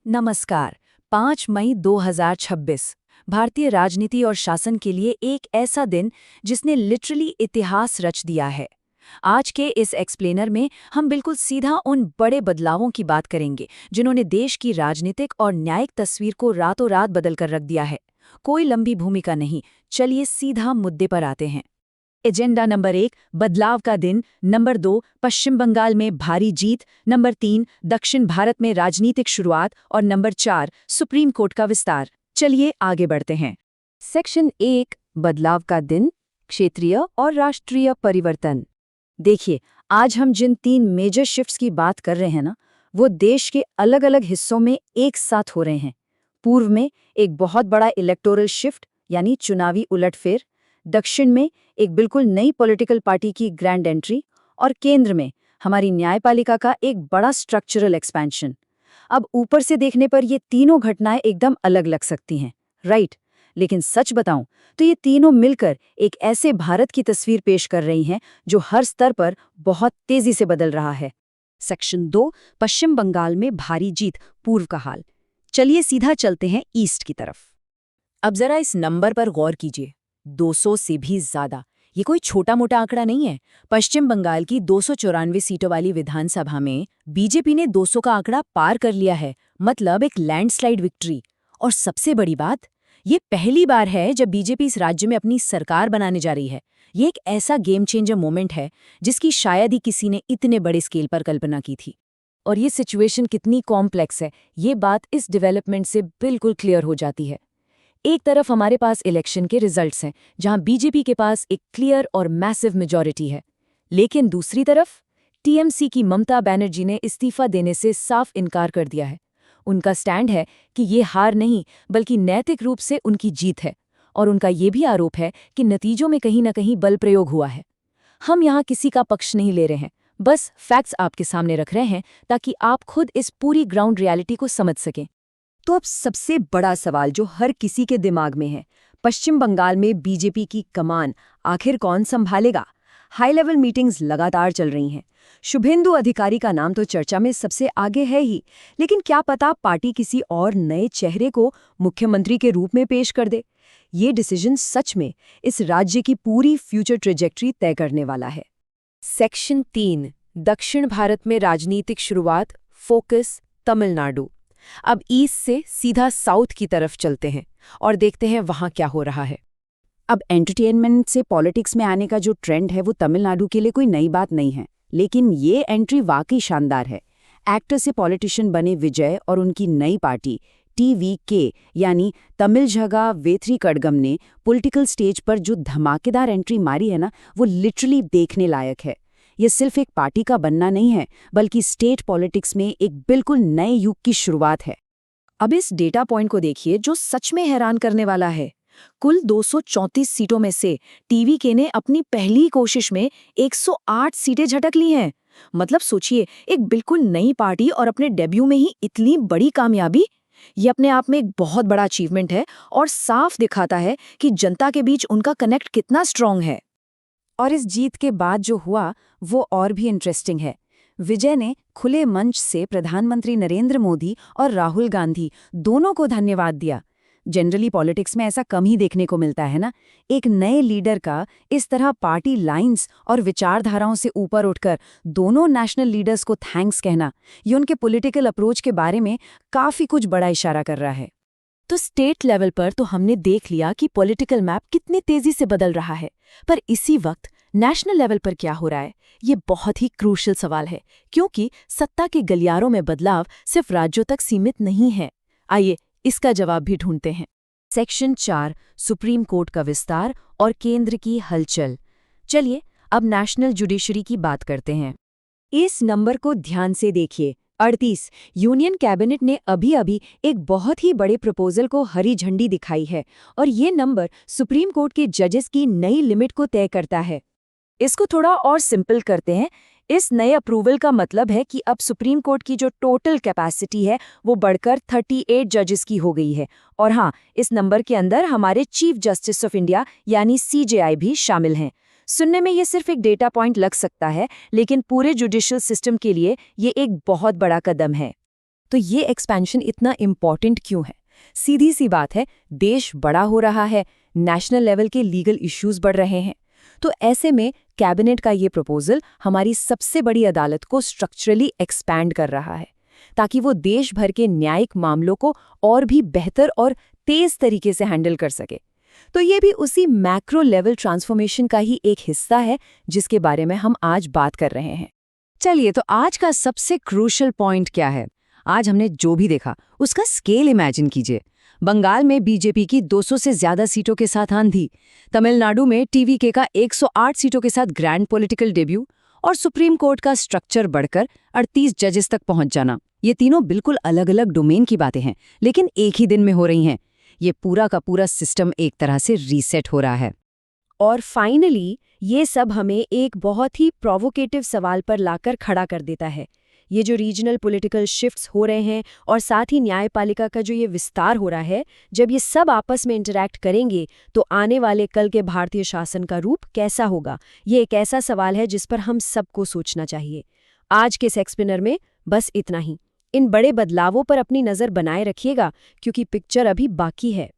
नमस्कार। 5 मई 2026 भारतीय राजनीति और शासन के लिए एक ऐसा दिन जिसने लिटरली इतिहास रच दिया है। आज के इस एक्सप्लेनर में हम बिल्कुल सीधा उन बड़े बदलावों की बात करेंगे जिन्होंने देश की राजनीतिक और न्यायिक तस्वीर को रातों रात बदल कर रख दिया है। कोई लंबी भूमिका नहीं, चलिए सीधा मुद्दे पर आते हैं। एजेंडा नंबर 1 बदलाव का दिन, नंबर 2 पश्चिम बंगाल में भारी जीत, नंबर 3 दक्षिण भारत में राजनीतिक शुरुआत और नंबर 4 सुप्रीम कोर्ट का विस्तार। चलिए आगे बढ़ते हैं। सेक्शन 1 बदलाव का दिन, क्षेत्रीय और राष्ट्रीय परिवर्तन। देखिए, आज हम जिन 3 मेजर शिफ्ट्स की बात कर रहे हैं ना, वो देश के अलग अलग हिस्सों में एक साथ हो रहे हैं। पूर्व में एक बहुत बड़ा इलेक्टोरल शिफ्ट यानी चुनावी उलटफेर, दक्षिण में एक बिल्कुल नई पॉलिटिकल पार्टी की ग्रैंड एंट्री और केंद्र में हमारी न्यायपालिका का एक बड़ा स्ट्रक्चरल एक्सपेंशन। अब ऊपर से देखने पर ये तीनों घटनाएं एकदम अलग लग सकती हैं, राइट? लेकिन सच बताऊं तो ये तीनों मिलकर एक ऐसे भारत की तस्वीर पेश कर रही हैं जो हर स्तर पर बहुत तेजी से बदल रहा है। सेक्शन 2 पश्चिम बंगाल में भारी जीत, पूर्व का हाल। चलिए सीधा चलते हैं ईस्ट की तरफ। अब जरा इस नंबर पर गौर कीजिए, 200 से भी ज्यादा। ये कोई छोटा मोटा आंकड़ा नहीं है। पश्चिम बंगाल की 294 सीटों वाली विधानसभा में बीजेपी ने 200 का आंकड़ा पार कर लिया है, मतलब एक लैंडस्लाइड विक्ट्री। और सबसे बड़ी बात, ये पहली बार है जब बीजेपी इस राज्य में अपनी सरकार बनाने जा रही है। ये एक ऐसा गेम चेंजर मोमेंट है जिसकी शायद ही किसी ने इतने बड़े स्केल पर कल्पना की थी। और ये सिचुएशन कितनी कॉम्प्लेक्स है, ये बात इस डेवलपमेंट से बिल्कुल क्लियर हो जाती है। एक तरफ हमारे पास इलेक्शन के रिजल्ट्स हैं, जहां बीजेपी के पास एक क्लियर और मैसिव मेजॉरिटी है। लेकिन दूसरी तरफ टीएमसी की ममता बनर्जी ने इस्तीफा देने से साफ इनकार कर दिया है। उनका स्टैंड है कि ये हार नहीं, बल्कि नैतिक रूप से उनकी जीत है। और उनका ये भी आरोप है कि नतीजों में कहीं न कहीं बल प्रयोग हुआ है। हम यहाँ किसी का पक्ष नहीं ले रहे हैं, बस फैक्ट्स आपके सामने रख रहे हैं ताकि आप खुद इस पूरी ग्राउंड रियलिटी को समझ सकें। तो अब सबसे बड़ा सवाल जो हर किसी के दिमाग में है, पश्चिम बंगाल में बीजेपी की कमान आखिर कौन संभालेगा? हाई लेवल मीटिंग्स लगातार चल रही हैं। शुभेंदु अधिकारी का नाम तो चर्चा में सबसे आगे है ही, लेकिन क्या पता पार्टी किसी और नए चेहरे को मुख्यमंत्री के रूप में पेश कर दे। ये डिसीजन सच में इस राज्य की पूरी फ्यूचर ट्रेजेक्ट्री तय करने वाला है। सेक्शन 3 दक्षिण भारत में राजनीतिक शुरुआत, फोकस तमिलनाडु। अब ईस्ट से सीधा साउथ की तरफ चलते हैं और देखते हैं वहां क्या हो रहा है। अब एंटरटेनमेंट से पॉलिटिक्स में आने का जो ट्रेंड है वो तमिलनाडु के लिए कोई नई बात नहीं है, लेकिन ये एंट्री वाकई शानदार है। एक्टर से पॉलिटिशियन बने विजय और उनकी नई पार्टी टीवीके यानी तमिल जगह वेथरी कड़गम ने पॉलिटिकल स्टेज पर जो धमाकेदार एंट्री मारी है ना, वो लिटरली देखने लायक है। ये सिर्फ एक पार्टी का बनना नहीं है, बल्कि स्टेट पॉलिटिक्स में एक बिल्कुल नए युग की शुरुआत है। अब इस डेटा पॉइंट को देखिए जो सच में हैरान करने वाला है। कुल 234 सीटों में से टीवीके ने अपनी पहली कोशिश में 108 सीटें झटक ली हैं। मतलब सोचिए, एक बिल्कुल नई पार्टी और अपने डेब्यू में ही इतनी बड़ी कामयाबी। ये अपने आप में एक बहुत बड़ा अचीवमेंट है और साफ दिखाता है कि जनता के बीच उनका कनेक्ट कितना स्ट्रांग है। और इस जीत के बाद जो हुआ वो और भी इंटरेस्टिंग है। विजय ने खुले मंच से प्रधानमंत्री नरेंद्र मोदी और राहुल गांधी दोनों को धन्यवाद दिया। जनरली पॉलिटिक्स में ऐसा कम ही देखने को मिलता है ना, एक नए लीडर का इस तरह पार्टी लाइंस और विचारधाराओं से ऊपर उठकर दोनों नेशनल लीडर्स को थैंक्स कहना, ये उनके पॉलिटिकल अप्रोच के बारे में काफी कुछ बड़ा इशारा कर रहा है। तो स्टेट लेवल पर तो हमने देख लिया कि पॉलिटिकल मैप कितनी तेजी से बदल रहा है, पर इसी वक्त नेशनल लेवल पर क्या हो रहा है, ये बहुत ही क्रूशियल सवाल है, क्योंकि सत्ता के गलियारों में बदलाव सिर्फ राज्यों तक सीमित नहीं है। आइए इसका जवाब भी ढूंढते हैं। सेक्शन 4 सुप्रीम कोर्ट का विस्तार और केंद्र की हलचल। चलिए अब नेशनल जुडिशरी की बात करते हैं। इस नंबर को ध्यान से देखिए, 38। यूनियन कैबिनेट ने अभी एक बहुत ही बड़े प्रपोजल को हरी झंडी दिखाई है और ये नंबर सुप्रीम कोर्ट के जजेस की नई लिमिट को तय करता है। इसको थोड़ा और सिंपल करते हैं। इस नए अप्रूवल का मतलब है कि अब सुप्रीम कोर्ट की जो टोटल कैपेसिटी है वो बढ़कर 38 जजेस की हो गई है। और हाँ, इस नंबर के अंदर हमारे चीफ जस्टिस ऑफ इंडिया यानी सीजेआई भी शामिल हैं। सुनने में ये सिर्फ एक डेटा पॉइंट लग सकता है, लेकिन पूरे जुडिशियल सिस्टम के लिए ये एक बहुत बड़ा कदम है। तो ये एक्सपेंशन इतना इम्पोर्टेंट क्यों है? सीधी सी बात है, देश बड़ा हो रहा है, नेशनल लेवल के लीगल इश्यूज बढ़ रहे हैं। तो ऐसे में कैबिनेट का ये प्रपोजल हमारी सबसे बड़ी अदालत को स्ट्रक्चरली एक्सपैंड कर रहा है, ताकि वो देश भर के न्यायिक मामलों को और भी बेहतर और तेज तरीके से हैंडल कर सके। तो ये भी उसी मैक्रो लेवल ट्रांसफॉर्मेशन का ही एक हिस्सा है जिसके बारे में हम आज बात कर रहे हैं। चलिए, तो आज का सबसे क्रूशियल पॉइंट क्या है? आज हमने जो भी देखा उसका स्केल इमेजिन कीजिए। बंगाल में बीजेपी की 200 से ज्यादा सीटों के साथ आंधी, तमिलनाडु में टीवीके का 108 सीटों के साथ ग्रैंड पॉलिटिकल डेब्यू और सुप्रीम कोर्ट का स्ट्रक्चर बढ़कर 38 जजेस तक पहुंच जाना। ये तीनों बिल्कुल अलग अलग डोमेन की बातें हैं, लेकिन एक ही दिन में हो रही हैं। ये पूरा का पूरा सिस्टम एक तरह से रीसेट हो रहा है। और फाइनली ये सब हमें एक बहुत ही प्रोवोकेटिव सवाल पर लाकर खड़ा कर देता है। ये जो रीजनल पॉलिटिकल शिफ्ट्स हो रहे हैं और साथ ही न्यायपालिका का जो ये विस्तार हो रहा है, जब ये सब आपस में इंटरैक्ट करेंगे तो आने वाले कल के भारतीय शासन का रूप कैसा होगा? ये एक ऐसा सवाल है जिस पर हम सबको सोचना चाहिए। आज के सेक्सपिनर में बस इतना ही। इन बड़े बदलावों पर अपनी नज़र बनाए रखिएगा, क्योंकि पिक्चर अभी बाकी है।